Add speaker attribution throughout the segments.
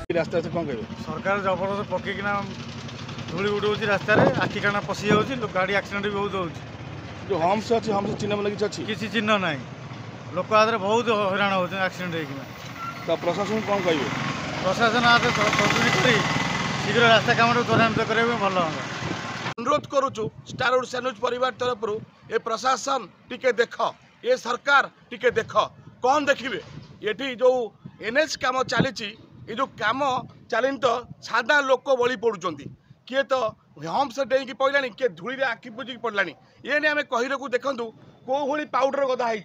Speaker 1: रास्ता से कौन कहे
Speaker 2: सरकार जबरदस्त पकईकिना धूली उड़ाऊँ रास्त आखि काना पशि जाऊँगी गाड़ी एक्सीडेंट भी बहुत होती
Speaker 1: जो हम्स अच्छी हम्स चिन्ह मतलब
Speaker 2: किसी चिन्ह ना लोक आदि बहुत हैरान होती एक्सीडेंट होना
Speaker 1: तो प्रशासन कौन कहे
Speaker 2: प्रशासन आदि तदुरी कर शीघ्र रास्ता कम त्वरान्वित करेंगे भल हाँ
Speaker 1: अनुरोध करुचु स्टार ओडिशा न्यूज परिवार तरफ ए प्रशासन टिके देख ये सरकार टिके देख कौन देखिए ये जो एनएच काम चली ये जो काम चलनी तो साधारण लोक बड़ी पड़ुं किए तो हम्स डेईकी पड़ा किए धूली आखि बुझिकी पड़ा ये नहीं आम कहीरकू देखूँ कौ भाई पाउडर गदा है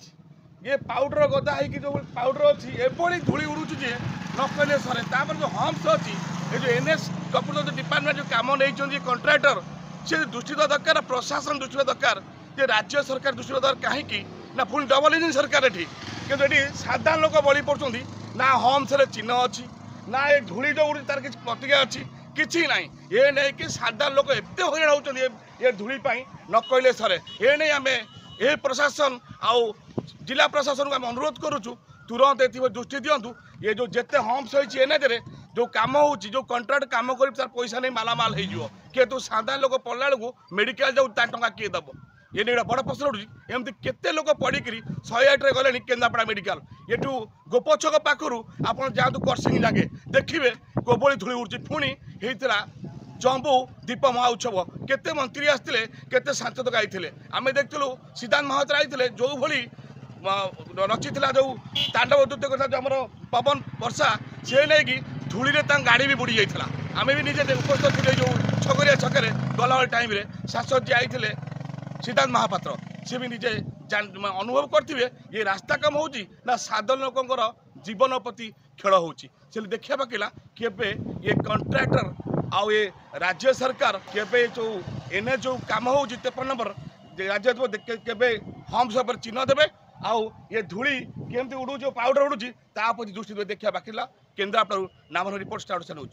Speaker 1: ये पाउडर गदा है जो पाउडर अच्छी एभली धूली उड़ुची जे न कहले सरे तापर जो हम्स अच्छी ये जो एनएच प्रकृत डिपार्टमेंट जो कम नहीं कंट्राक्टर से दृष्टि दरकार प्रशासन दृष्टि दरकार जे राज्य सरकार दृष्टि दरकार कहीं ना पुणी डबल इंजिन सरकार एटी कि साधारण लोक बड़ी पड़ुं ना हम्स चिन्ह अच्छी ना ये धूली जो उड़ी तार किसी प्रतिक्रिया अच्छी किसी ना ये नहीं कि साधारण लोक एत हईराण होती ये धूली न कहले सरे ये नहीं आम ये प्रशासन आउ जिला प्रशासन को आम अनुरोध करुचु तुरंत ए दृष्टि दिंतु ये जो जिते हम्स होती एनएच जो कम हो जो कंट्राक्ट कम कर पैसा नहीं मालामाल हो कितु साधारण लोक पड़ा बेलू मेडिकल जाऊ टाँचा किए दब ये नहीं बड़ प्रश्न उठुची एमती केते लोक पड़िक 108 गले केन्द्रापड़ा मेडिकल एठू गोपछक पाखु आप जातु करसिंग लगे देखिए गोबली धूली उड़ुची पुणी होता जम्बू दीप महोत्सव केते मंत्री आसते केते सांसद गाई आम देखु सिद्धांत महातर आई जो भली रची जो तांडव नृत्य करता जो आम पवन वर्षा से नहीं धूली गाड़ी भी बुड़ी जाता आम भी निजे उपस्थित थे जो छकरिया छकरे गला टाइम शासक जी आई सिद्धांत महापात्र सी भी निजे अनुभव करते ये रास्ता कम हो साधारण लोकर जीवन प्रति खेल हो देखा पकड़ा केबे ये कंट्राक्टर आउ ये राज्य सरकार केबे जो एनएच जो कम हो 53 नंबर राज्य केबे हम्स पर चिन्ह देवे आउ ये धूली केमती उड़ू जो पाउडर उड़ूची प्रति दृष्टि देखा बाकी केन्द्रापड़ा नाम रिपोर्ट स्टार्ट न्यूज।